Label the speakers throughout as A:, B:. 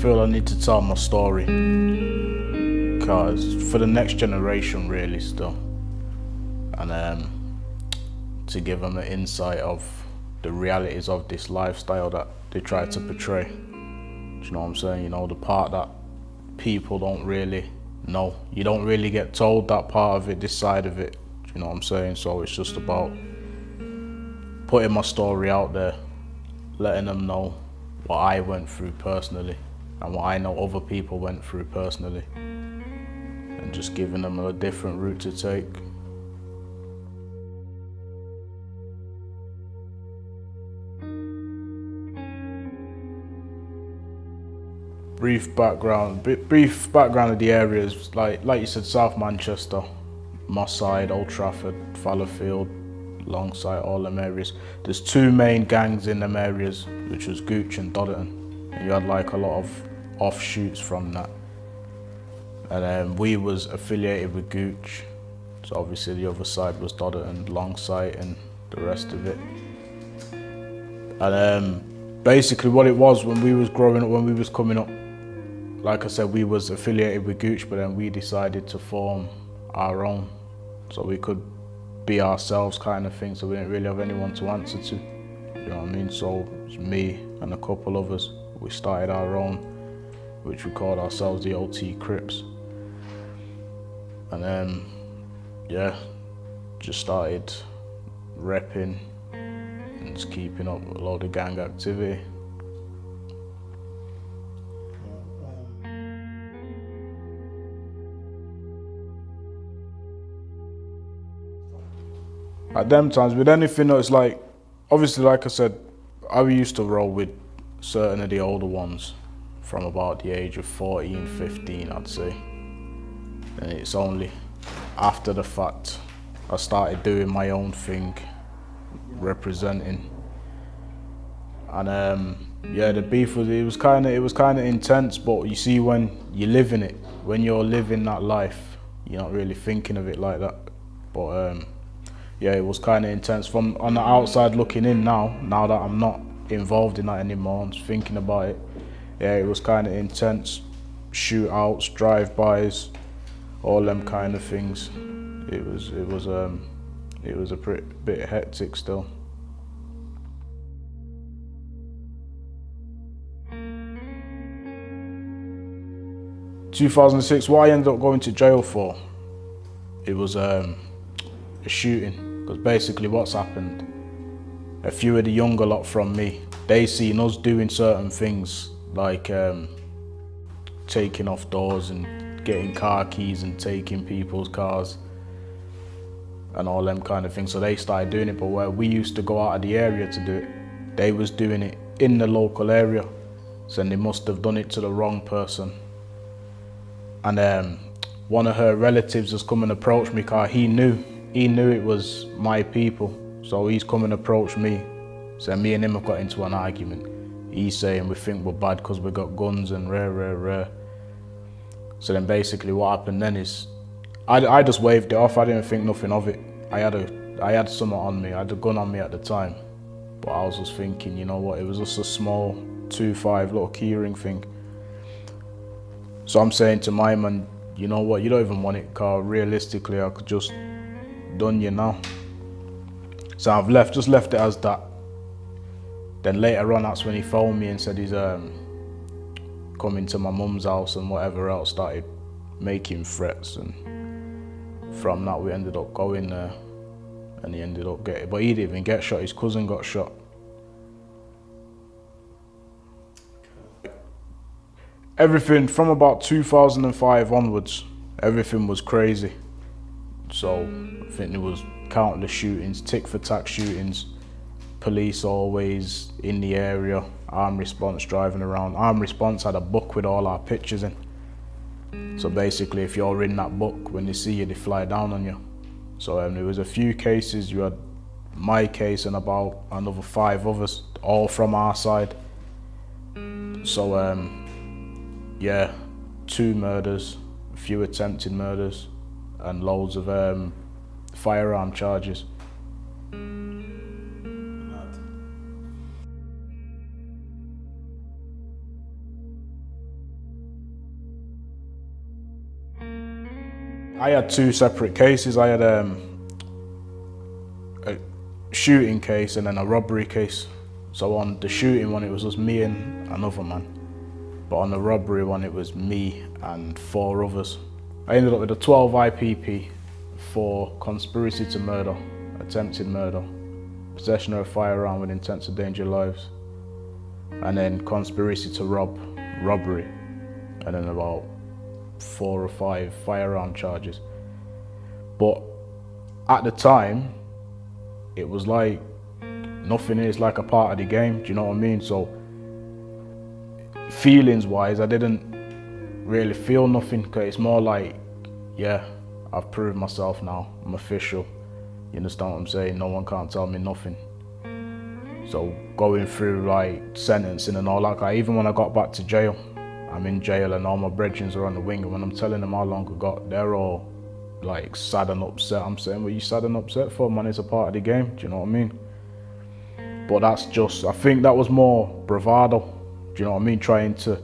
A: Feel I need to tell my story because for the next generation really still, and to give them an insight of the realities of this lifestyle that they try to portray. Do you know what I'm saying? You know, the part that people don't really know. You don't really get told that part of it, this side of it. Do you know what I'm saying? So it's just about putting my story out there, letting them know what I went through personally and what I know other people went through personally, and just giving them a different route to take. Brief background of the areas, like you said, South Manchester, Moss Side, Old Trafford, Fallowfield, Longside, all them areas. There's two main gangs in them areas, which was Gooch and Dodderton. And you had like a lot of offshoots from that. And we was affiliated with Gooch, so obviously the other side was Dodderton, Longside, and the rest of it. And basically what it was when we was growing up, when we was coming up, like I said, we was affiliated with Gooch, but then we decided to form our own, so we could be ourselves kind of thing, so we didn't really have anyone to answer to. You know what I mean? So it was me and a couple others. We started our own, which we called ourselves the OT Crips. And then, yeah, just started repping and just keeping up with a load of gang activity. At them times, with anything that's like, obviously like I said, I used to roll with certain of the older ones from about the age of 14, 15 I'd say. And it's only after the fact I started doing my own thing, representing. And yeah, the beef was kind of intense, but you see, when you live in it, when you're living that life, you're not really thinking of it like that. But yeah, it was kind of intense. From on the outside looking in now that I'm not involved in that anymore, I'm just thinking about it. Yeah, it was kind of intense. Shootouts, drive-bys, all them kind of things. It was a bit hectic still. 2006, what I ended up going to jail for, it was a shooting. Because basically what's happened, a few of the younger lot from me, they seen us doing certain things like taking off doors and getting car keys and taking people's cars and all them kind of things. So they started doing it, but where we used to go out of the area to do it, they was doing it in the local area. So they must have done it to the wrong person. And one of her relatives has come and approached me because he knew it was my people. So he's come and approached me. So me and him have got into an argument. He's saying we think we're bad because we got guns and rare. So then basically what happened then is, I just waved it off. I didn't think nothing of it. I had something on me. I had a gun on me at the time. But I was just thinking, you know what, it was just a small 2.5 little keyring thing. So I'm saying to my man, you know what, you don't even want it, car. Realistically, I could just done you now. So I've just left it as that. Then later on, that's when he phoned me and said he's coming to my mum's house and whatever else, started making threats, and from that we ended up going there, and he ended up getting, but he didn't even get shot, his cousin got shot. Everything from about 2005 onwards, everything was crazy. So I think there was countless shootings, tick for tack shootings, police always in the area, armed response driving around. Armed response had a book with all our pictures in. So basically if you're in that book, when they see you, they fly down on you. So there was a few cases. You had my case and about another 5 others, all from our side. So yeah, 2 murders, a few attempted murders, and loads of firearm charges. I had two separate cases. I had a shooting case and then a robbery case. So on the shooting one, it was just me and another man. But on the robbery one, it was me and 4 others. I ended up with a 12 IPP for conspiracy to murder, attempted murder, possession of a firearm with intent to endanger lives, and then conspiracy to rob, robbery, and then about 4 or 5 firearm charges. But at the time, it was like nothing is like a part of the game, do you know what I mean? So feelings wise, I didn't really feel nothing, because it's more like, yeah, I've proved myself now, I'm official, you understand what I'm saying? No one can't tell me nothing. So going through like sentencing and all that, like, even when I got back to jail, I'm in jail and all my brethren are on the wing, and when I'm telling them how long I got, they're all like sad and upset. I'm saying, what are you sad and upset for, man? It's a part of the game, do you know what I mean? But that's just, I think that was more bravado, do you know what I mean? Trying to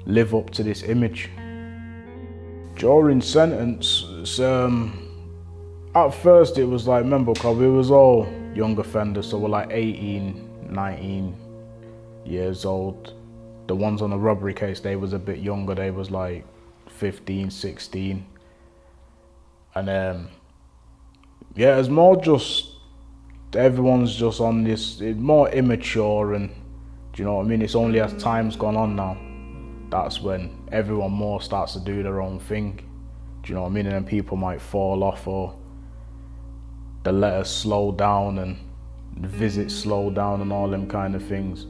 A: live up to this image. During sentence, at first it was like, remember, because we was all young offenders, so we're like 18, 19 years old. The ones on the robbery case, they was a bit younger, they was like 15, 16. And yeah, it's more just, everyone's just on this, it's more immature, and do you know what I mean? It's only as time's gone on now, that's when everyone more starts to do their own thing. Do you know what I mean? And then people might fall off, or the letters slow down and the visits slow down and all them kind of things.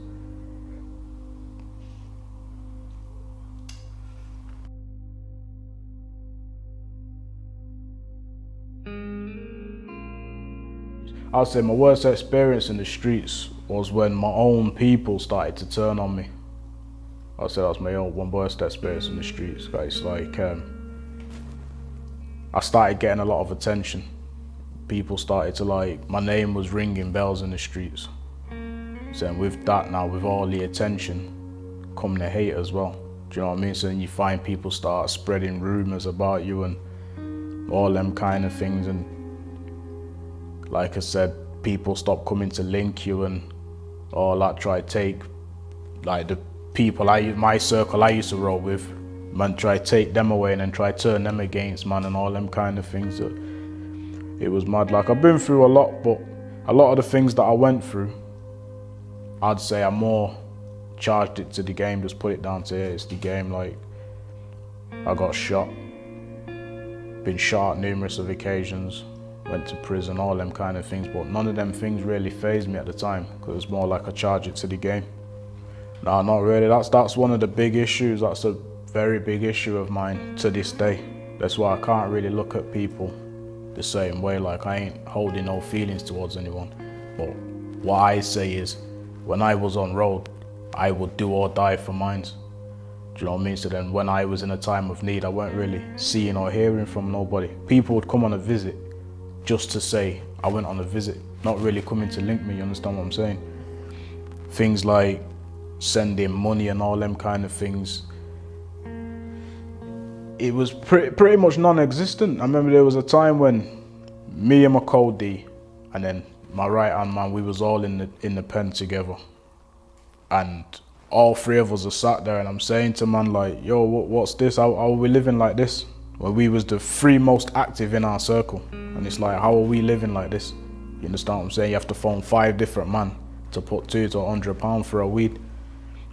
A: I'd say my worst experience in the streets was when my own people started to turn on me. I'd say that was my own worst experience in the streets. It's like, I started getting a lot of attention. People started to like, my name was ringing bells in the streets. So with that now, with all the attention, come the hate as well. Do you know what I mean? So then you find people start spreading rumors about you and all them kind of things. And like I said, people stop coming to link you and all that, try to take, like the people my circle I used to roll with, man, try to take them away and then try to turn them against man and all them kind of things. So it was mad. Like, I've been through a lot, but a lot of the things that I went through, I'd say I more charged it to the game, just put it down to, yeah, it's the game. Like, I got shot, been shot numerous of occasions, went to prison, all them kind of things, but none of them things really fazed me at the time, because it's more like I charge it to the game. No, not really. That's one of the big issues. That's a very big issue of mine to this day. That's why I can't really look at people the same way. Like, I ain't holding no feelings towards anyone. But what I say is, when I was on road, I would do or die for mine. Do you know what I mean? So then when I was in a time of need, I weren't really seeing or hearing from nobody. People would come on a visit just to say, I went on a visit, not really coming to link me, you understand what I'm saying? Things like sending money and all them kind of things, it was pretty much non-existent. I remember there was a time when me and my co-D and then my right-hand man, we was all in the pen together, and all 3 of us are sat there, and I'm saying to man like, yo, what's this? How are we living like this? Well, we was the 3 most active in our circle, and it's like, how are we living like this? You understand what I'm saying? You have to phone 5 different man to put £200 to £100 for a weed.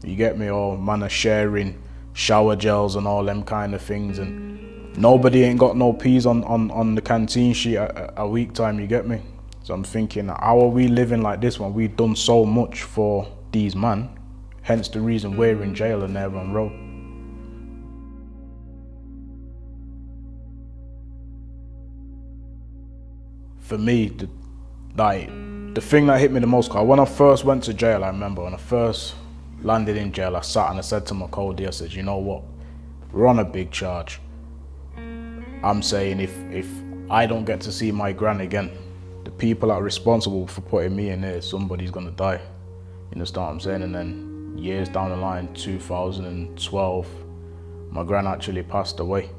A: You get me? Or man are sharing shower gels and all them kind of things, and nobody ain't got no peas on the canteen sheet a week time, you get me? So I'm thinking, how are we living like this when we've done so much for these man? Hence the reason we're in jail and they're on road. For me, the thing that hit me the most, cause when I first went to jail, I remember when I first landed in jail, I sat and I said to my co-D, I said, you know what, we're on a big charge. I'm saying if I don't get to see my gran again, the people that are responsible for putting me in there, somebody's gonna die. You understand what I'm saying? And then years down the line, 2012, my gran actually passed away.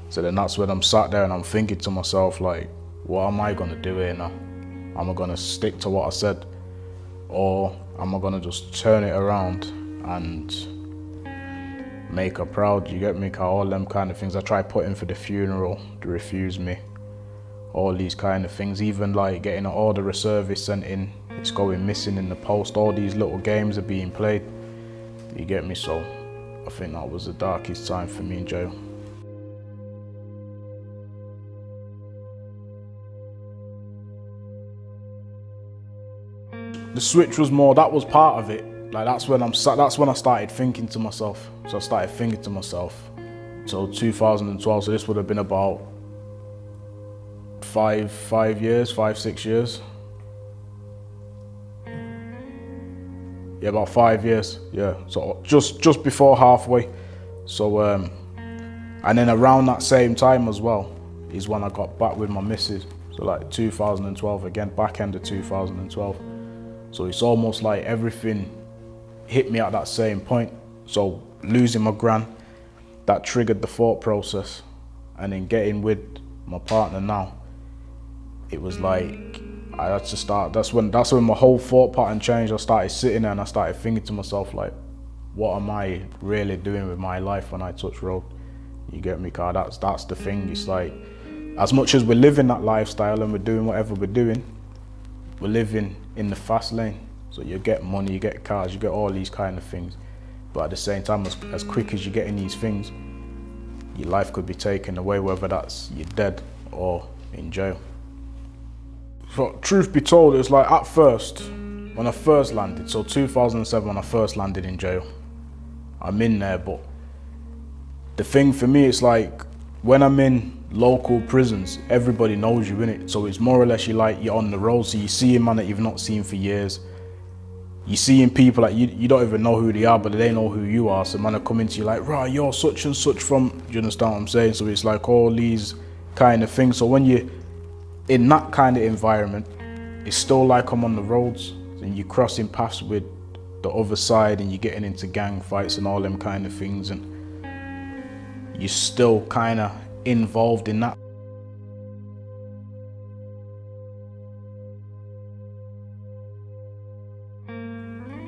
A: So then that's when I'm sat there and I'm thinking to myself, like, what am I gonna do here now? Am I gonna stick to what I said? Or am I gonna just turn it around and make her proud? You get me? Cause all them kind of things. I tried putting for the funeral, they refused me. All these kind of things, even like getting an order of service sent in, it's going missing in the post. All these little games are being played. You get me? So I think that was the darkest time for me in jail. The switch was more, that was part of it. Like that's when I started thinking to myself. So I started thinking to myself. So 2012, so this would have been about 5, 6 years. Yeah, about 5 years, yeah. So just before halfway. So, and then around that same time as well, is when I got back with my missus. So like 2012 again, back end of 2012. So it's almost like everything hit me at that same point. So losing my gran, that triggered the thought process. And then getting with my partner now, it was like, I had to start, that's when my whole thought pattern changed. I started sitting there and I started thinking to myself, like, what am I really doing with my life when I touch road? You get me, car? That's the thing. It's like, as much as we're living that lifestyle and we're doing whatever we're doing, we're living in the fast lane. So you get money, you get cars, you get all these kind of things. But at the same time, as quick as you're getting these things, your life could be taken away, whether that's you're dead or in jail. So truth be told, it was like at first, when I first landed, so 2007 when I first landed in jail, I'm in there, but the thing for me, it's like when I'm in local prisons, everybody knows you, innit? So it's more or less you're on the road, so you see a man that you've not seen for years. You seeing people that you don't even know who they are, but they know who you are. So man are coming to you like, right, you're such and such from, do you understand what I'm saying? So it's like all these kind of things. So when you're in that kind of environment, it's still like I'm on the roads and you're crossing paths with the other side and you're getting into gang fights and all them kind of things, and you're still kind of involved in that.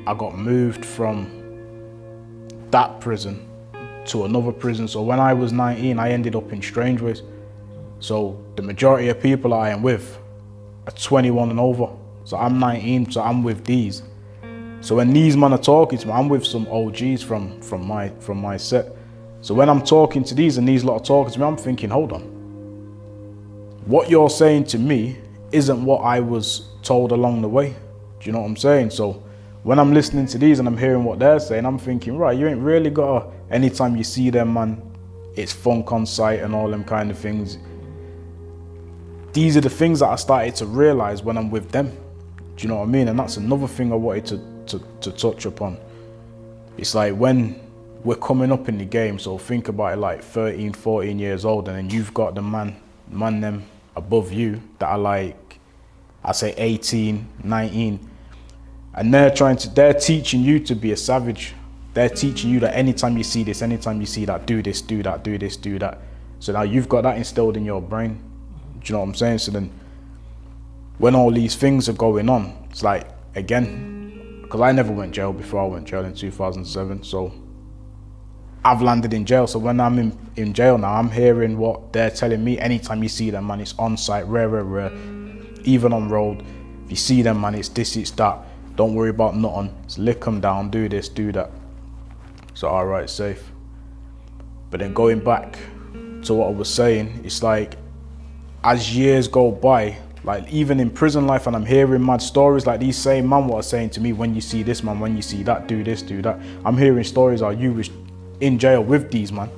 A: I got moved from that prison to another prison. So when I was 19, I ended up in Strangeways. So the majority of people I am with are 21 and over. So I'm 19, so I'm with these. So when these men are talking to me, I'm with some OGs from my set. So when I'm talking to these and these lot are talking to me, I'm thinking, hold on. What you're saying to me isn't what I was told along the way. Do you know what I'm saying? So when I'm listening to these and I'm hearing what they're saying, I'm thinking, right, you ain't really got to, anytime you see them, man, it's funk on sight and all them kind of things. These are the things that I started to realize when I'm with them. Do you know what I mean? And that's another thing I wanted to touch upon. It's like when we're coming up in the game, so think about it like 13, 14 years old, and then you've got the man them above you that are like, I say 18, 19, and they're teaching you to be a savage. They're teaching you that anytime you see this, anytime you see that, do this, do that, do this, do that. So now you've got that instilled in your brain. Do you know what I'm saying? So then when all these things are going on, it's like, again, because I never went jail before. I went jail in 2007. So I've landed in jail. So when I'm in jail now, I'm hearing what they're telling me. Anytime you see them, man, it's on site, rare. Even on road, if you see them, man, it's this, it's that. Don't worry about nothing. Just lick them down, do this, do that. So all right, safe. But then going back to what I was saying, it's like as years go by, like even in prison life, and I'm hearing mad stories like these same man what are saying to me, when you see this, man, when you see that, do this, do that. I'm hearing stories how you was in jail with these, man,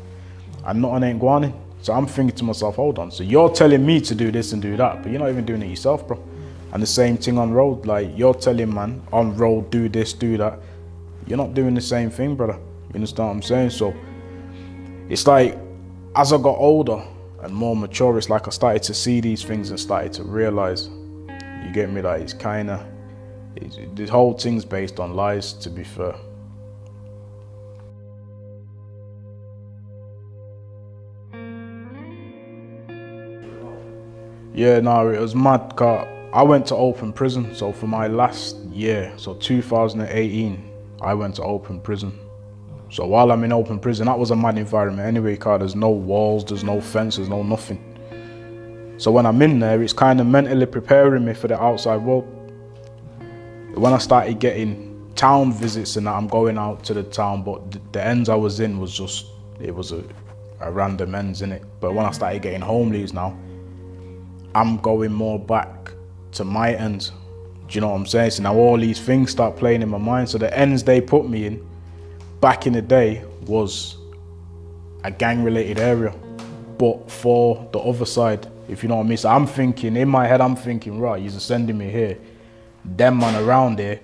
A: and nothing ain't going on. So I'm thinking to myself, hold on, so you're telling me to do this and do that, but you're not even doing it yourself, bro. And the same thing on road, like you're telling man on road, do this, do that. You're not doing the same thing, brother. You understand what I'm saying? So it's like, as I got older and more mature, it's like I started to see these things and started to realize, you get me, like the whole thing's based on lies, to be fair. Yeah, no, it was mad, cause I went to open prison, so for my last year, so 2018, I went to open prison. So while I'm in open prison, that was a mad environment anyway, cause there's no walls, there's no fences, no nothing. So when I'm in there, it's kind of mentally preparing me for the outside world. When I started getting town visits and that, I'm going out to the town, but the ends I was in was just, it was a random ends, innit? But when I started getting home leaves now, I'm going more back to my ends. Do you know what I'm saying? So now all these things start playing in my mind. So the ends they put me in back in the day was a gang-related area, but for the other side, if you know what I mean. So I'm thinking, in my head, I'm thinking, right, you're sending me here, them man around there,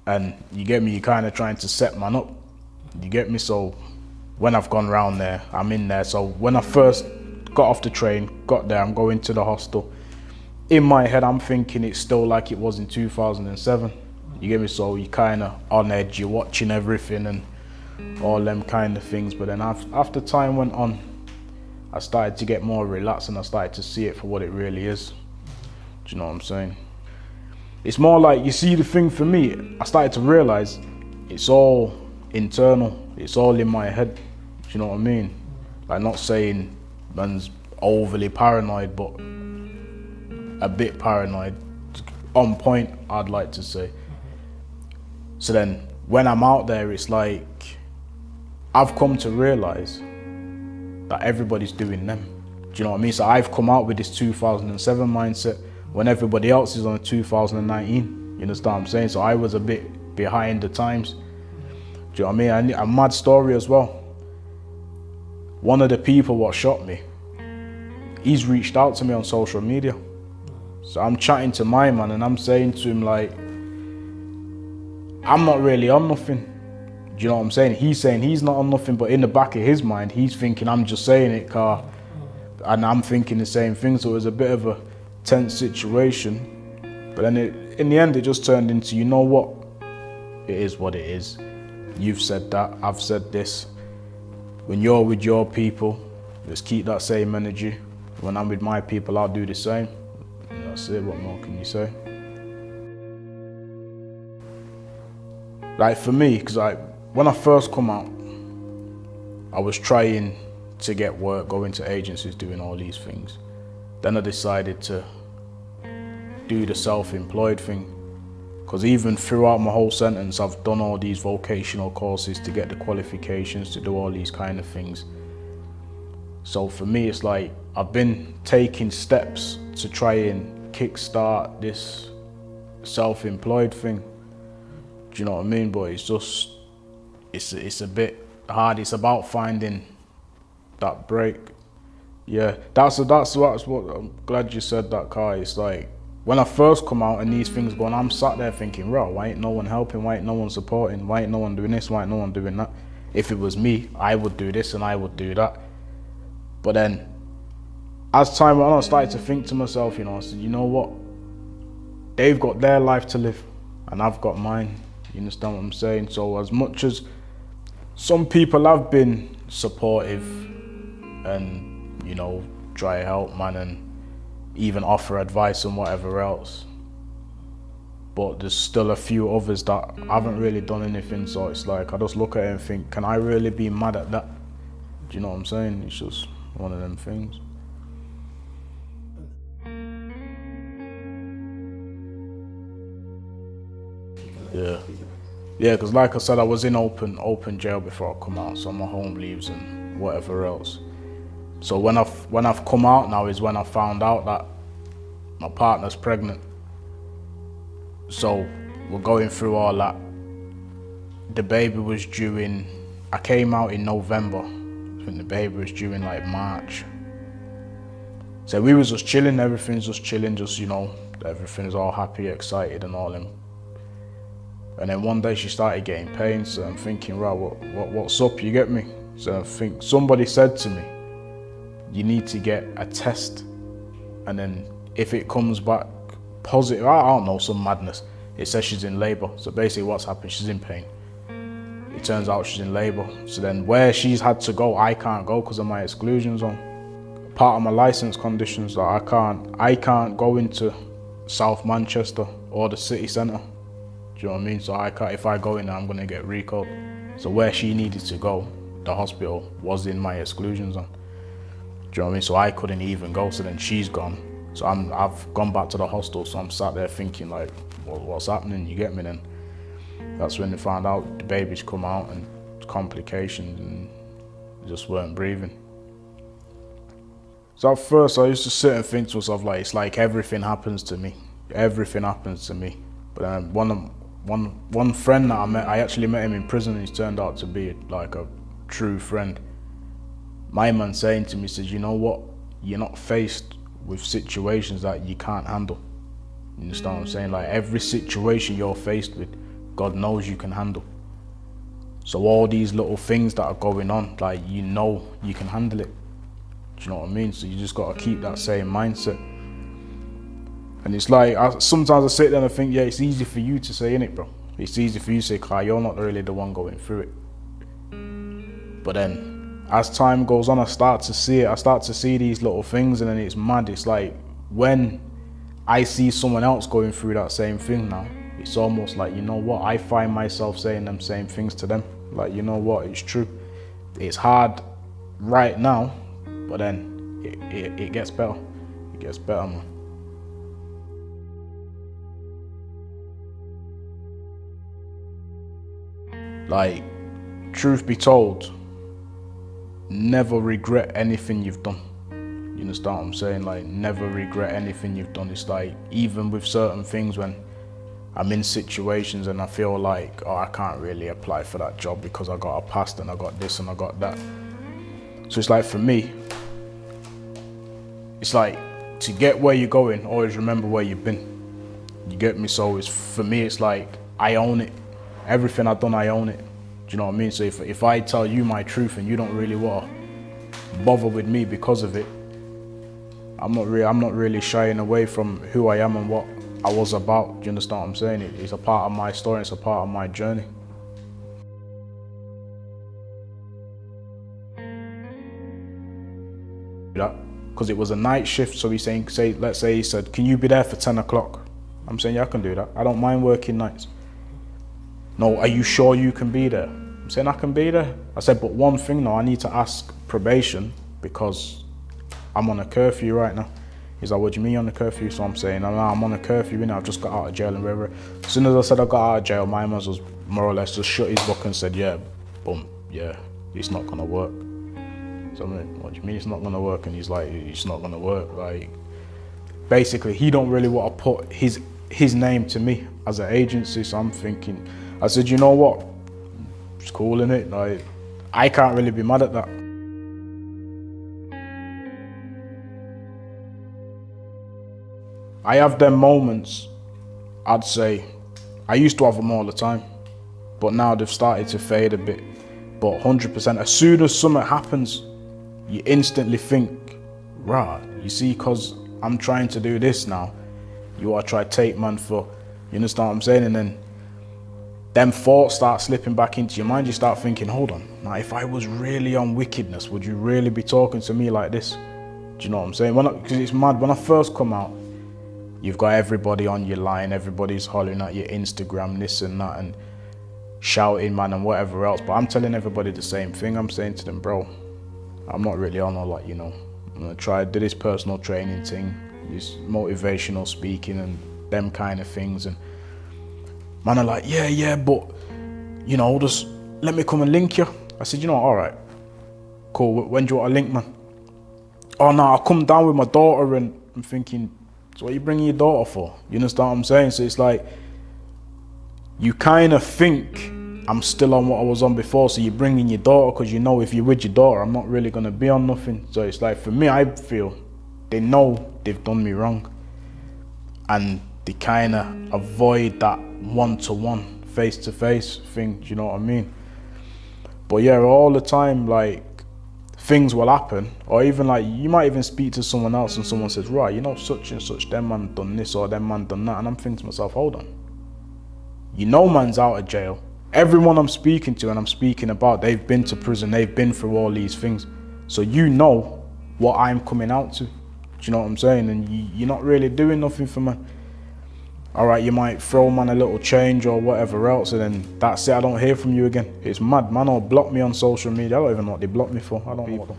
A: and you get me, you're kind of trying to set man up. You get me? So when I've gone round there, I'm in there. So when I first got off the train, got there, I'm going to the hostel. In my head, I'm thinking it's still like it was in 2007. You get me? So you kind of on edge, you're watching everything and all them kind of things. But then after time went on, I started to get more relaxed and I started to see it for what it really is. Do you know what I'm saying? It's more like, you see, the thing for me, I started to realize it's all internal. It's all in my head. Do you know what I mean? Like, not saying man's overly paranoid, but a bit paranoid, on point, I'd like to say. So then when I'm out there, it's like I've come to realize that everybody's doing them. Do you know what I mean? So I've come out with this 2007 mindset when everybody else is on 2019. You understand what I'm saying? So I was a bit behind the times. Do you know what I mean? A mad story as well. One of the people what shot me, he's reached out to me on social media. So I'm chatting to my man and I'm saying to him, like, I'm not really on nothing. Do you know what I'm saying? He's saying he's not on nothing, but in the back of his mind, he's thinking I'm just saying it, and I'm thinking the same thing. So it was a bit of a tense situation. But then in the end, it just turned into, you know what? It is what it is. You've said that, I've said this. When you're with your people, just keep that same energy. When I'm with my people, I'll do the same. And that's it, what more can you say? Like for me, because when I first come out, I was trying to get work, going to agencies, doing all these things. Then I decided to do the self-employed thing. Because even throughout my whole sentence, I've done all these vocational courses to get the qualifications, to do all these kind of things. So for me, it's like I've been taking steps to try and kickstart this self-employed thing. Do you know what I mean? But it's just, it's a bit hard. It's about finding that break. Yeah, that's what I'm glad you said that, Kai. It's like, when I first come out and these things going, I'm sat there thinking, bro, why ain't no one helping? Why ain't no one supporting? Why ain't no one doing this? Why ain't no one doing that? If it was me, I would do this and I would do that. But then, as time went on, I started to think to myself, I said, you know what? They've got their life to live and I've got mine. You understand what I'm saying? So as much as some people have been supportive and, try to help, man, and even offer advice and whatever else, but there's still a few others that haven't really done anything. So it's like, I just look at it and think, can I really be mad at that? Do you know what I'm saying? It's just one of them things. Yeah, because like I said, I was in open jail before I come out, so my home leaves and whatever else. So when I've come out now is when I found out that my partner's pregnant. So we're going through all that. The baby was due I came out in November. I think the baby was due in like March. So we was just chilling, everything's just chilling, just, everything's all happy, excited and all them. And then one day she started getting pain, so I'm thinking, right, what's up, you get me? So I think somebody said to me, you need to get a test, and then if it comes back positive, I don't know, some madness, it says she's in labor. So basically what's happened, she's in pain. It turns out she's in labor. So then where she's had to go, I can't go because of my exclusion zone. Part of my license conditions that I can't go into South Manchester or the city centre. Do you know what I mean? So I can't, if I go in there, I'm gonna get recalled. So where she needed to go, the hospital, was in my exclusion zone. Do you know what I mean? So I couldn't even go. So then she's gone. So I've gone back to the hostel. So I'm sat there thinking like, what's happening? You get me? Then that's when they found out the baby's come out and complications and just weren't breathing. So at first I used to sit and think to myself like, it's like everything happens to me. Everything happens to me. But then one friend that I actually met him in prison, and he's turned out to be like a true friend. My man saying to me, says, you know what? You're not faced with situations that you can't handle. You understand what I'm saying? Like every situation you're faced with, God knows you can handle. So all these little things that are going on, like you know you can handle it. Do you know what I mean? So you just got to keep that same mindset. And it's like, sometimes I sit there and I think, yeah, it's easy for you to say, innit, bro? It's easy for you to say, Kai, you're not really the one going through it. But then, as time goes on, I start to see it. I start to see these little things, and then it's mad. It's like, when I see someone else going through that same thing now, it's almost like, you know what? I find myself saying them same things to them. Like, you know what? It's true. It's hard right now, but then it gets better. It gets better, man. Like, truth be told, never regret anything you've done. You understand what I'm saying? Like, never regret anything you've done. It's like, even with certain things, when I'm in situations and I feel like, oh, I can't really apply for that job because I got a past and I got this and I got that. So it's like, for me, it's like, to get where you're going, always remember where you've been. You get me? So it's, for me, it's like, I own it. Everything I've done, I own it. Do you know what I mean? So if I tell you my truth and you don't really want to bother with me because of it, I'm not really shying away from who I am and what I was about. Do you understand what I'm saying? It's a part of my story. It's a part of my journey. Because it was a night shift. So he's saying, let's say he said, can you be there for 10 o'clock? I'm saying, yeah, I can do that. I don't mind working nights. No, are you sure you can be there? I'm saying I can be there. I said, but one thing now, I need to ask probation because I'm on a curfew right now. He's like, what do you mean on a curfew? So I'm saying, no, I'm on a curfew, I've just got out of jail and whatever. As soon as I said I got out of jail, my man was more or less just shut his book and said, yeah, boom, yeah, it's not gonna work. So I'm like, what do you mean it's not gonna work? And he's like, it's not gonna work. Like, basically, he don't really want to put his name to me as an agency. So I'm thinking, I said, you know what? It's cool, innit? Like, I can't really be mad at that. I have them moments, I'd say. I used to have them all the time, but now they've started to fade a bit. But 100%, as soon as something happens, you instantly think, right, you see, because I'm trying to do this now, you want to try take man for, you understand what I'm saying? And then them thoughts start slipping back into your mind. You start thinking, hold on, now if I was really on wickedness, would you really be talking to me like this? Do you know what I'm saying? Because it's mad, when I first come out, you've got everybody on your line, everybody's hollering at your Instagram, this and that, and shouting, man, and whatever else. But I'm telling everybody the same thing. I'm saying to them, bro, I'm not really on all, like, you know, I'm gonna try do this personal training thing, this motivational speaking and them kind of things. And man are like, yeah, but, you know, just let me come and link you. I said, you know, all right, cool, when do you want to link, man? Oh, no, I'll come down with my daughter. And I'm thinking, so what are you bringing your daughter for? You understand what I'm saying? So it's like, you kind of think I'm still on what I was on before, so you're bringing your daughter because you know if you're with your daughter, I'm not really going to be on nothing. So it's like, for me, I feel they know they've done me wrong, and they kind of avoid that one-to-one, face-to-face thing, do you know what I mean? But yeah, all the time, like, things will happen, or even like you might even speak to someone else and someone says, right, you know, such and such, them man done this or them man done that, and I'm thinking to myself, hold on, you know man's out of jail. Everyone I'm speaking to and I'm speaking about, they've been to prison, they've been through all these things, so you know what I'm coming out to. Do you know what I'm saying? And you're not really doing nothing for man. All right, you might throw man a little change or whatever else, and then that's it, I don't hear from you again. It's mad, man, or block me on social media. I don't even know what they block me for. I don't know.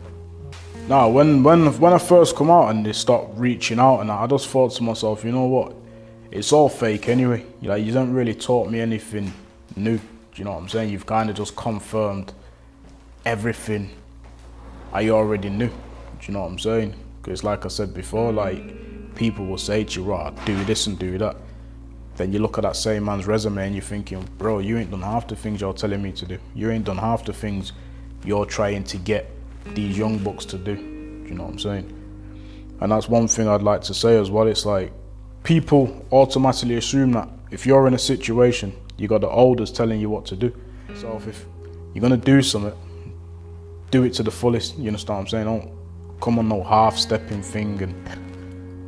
A: Nah, when I first come out and they start reaching out, and I just thought to myself, you know what? It's all fake anyway. Like, you don't really taught me anything new. Do you know what I'm saying? You've kind of just confirmed everything I already knew. Do you know what I'm saying? Because like I said before, like, people will say to you, right, do this and do that. Then you look at that same man's resume and you're thinking, bro, you ain't done half the things you're telling me to do. You ain't done half the things you're trying to get these young bucks to do. Do you know what I'm saying? And that's one thing I'd like to say as well. It's like, people automatically assume that if you're in a situation, you got the elders telling you what to do. So if you're gonna do something, do it to the fullest. You understand what I'm saying? Don't come on no half-stepping thing and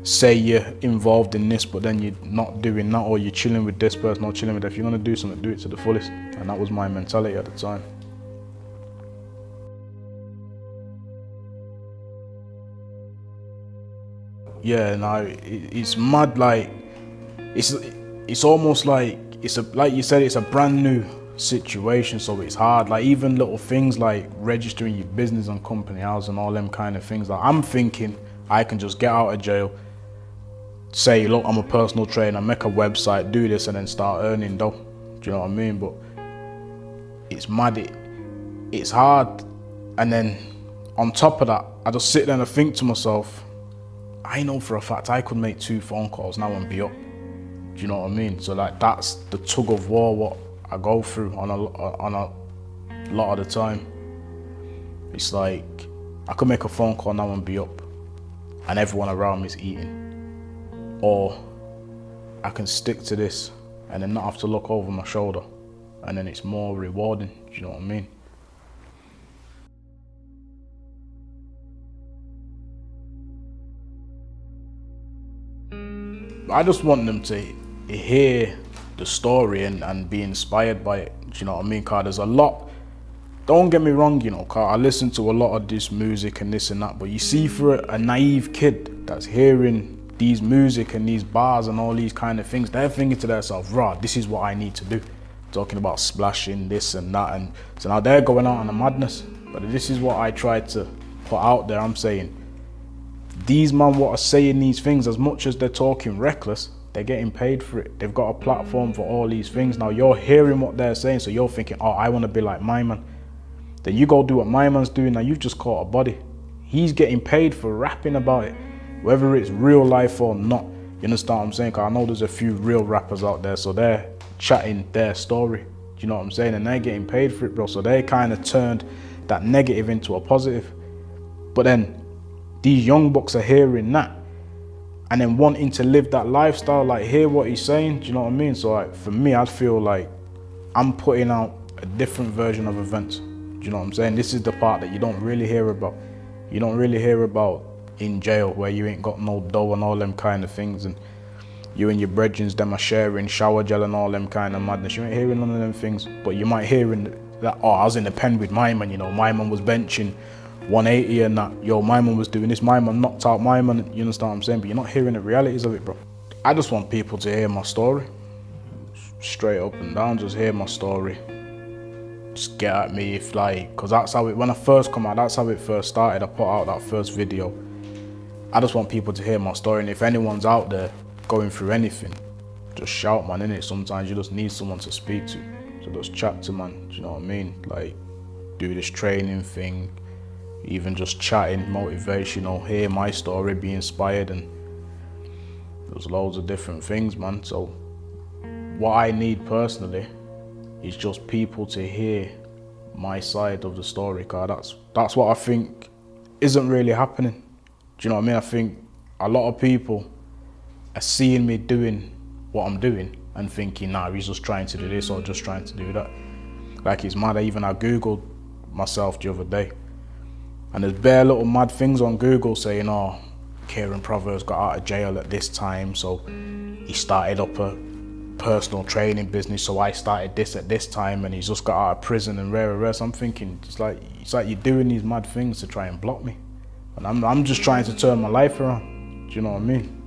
A: say you're involved in this, but then you're not doing that, or you're chilling with this person or chilling with that. If you're gonna do something, do it to the fullest. And that was my mentality at the time. Yeah, no, it's mad. Like, it's almost like like you said, it's a brand new situation, so it's hard. Like, even little things like registering your business on company house and all them kind of things. Like, I'm thinking I can just get out of jail, say, look, I'm a personal trainer, make a website, do this, and then start earning dough. Do you know what I mean? But it's mad. It's hard. And then on top of that, I just sit there and I think to myself, I know for a fact I could make 2 phone calls now and be up. Do you know what I mean? So like, that's the tug of war what I go through on a lot of the time. It's like, I could make a phone call now and be up, and everyone around me is eating. Or I can stick to this and then not have to look over my shoulder, and then it's more rewarding. Do you know what I mean? I just want them to hear the story and be inspired by it. Do you know what I mean? Cause there's a lot, don't get me wrong, you know, cause I listen to a lot of this music and this and that, but you see, for a naive kid that's hearing these music and these bars and all these kind of things, they're thinking to themselves, rah, this is what I need to do. Talking about splashing this and that, and so now they're going out on a madness. But this is what I try to put out there. I'm saying, these men what are saying these things, as much as they're talking reckless, they're getting paid for it. They've got a platform for all these things. Now you're hearing what they're saying, so you're thinking, oh, I want to be like my man. Then you go do what my man's doing. Now you've just caught a body. He's getting paid for rapping about it, whether it's real life or not. You understand what I'm saying? Cause I know there's a few real rappers out there, so they're chatting their story. Do you know what I'm saying? And they're getting paid for it, bro. So they kind of turned that negative into a positive. But then these young bucks are hearing that and then wanting to live that lifestyle, like hear what he's saying. Do you know what I mean? So like, for me, I feel like I'm putting out a different version of events. Do you know what I'm saying? This is the part that you don't really hear about. You don't really hear about in jail, where you ain't got no dough and all them kind of things, and you and your brethren, them are sharing shower gel and all them kind of madness. You ain't hearing none of them things, but you might hear that, oh, I was in the pen with my man, you know, my man was benching 180 and that, yo, my man was doing this, my man knocked out my man, you understand what I'm saying? But you're not hearing the realities of it, bro. I just want people to hear my story, straight up and down, just hear my story. Just get at me if like, cause that's how it, when I first come out, that's how it first started. I put out that first video. I just want people to hear my story, and if anyone's out there going through anything, just shout, man, innit? Sometimes you just need someone to speak to, so just chat to, man, do you know what I mean? Like, do this training thing, even just chatting, motivational, hear my story, be inspired, and there's loads of different things, man. So what I need personally is just people to hear my side of the story, cause that's what I think isn't really happening. Do you know what I mean? I think a lot of people are seeing me doing what I'm doing and thinking, nah, he's just trying to do this or just trying to do that. Like, it's mad. I Googled myself the other day, And there's bare little mad things on Google saying, oh, Kieran Proverbs got out of jail at this time, so he started up a personal training business, so I started this at this time, and he's just got out of prison and rare. So I'm thinking, it's like you're doing these mad things to try and block me. And I'm just trying to turn my life around. Do you know what I mean?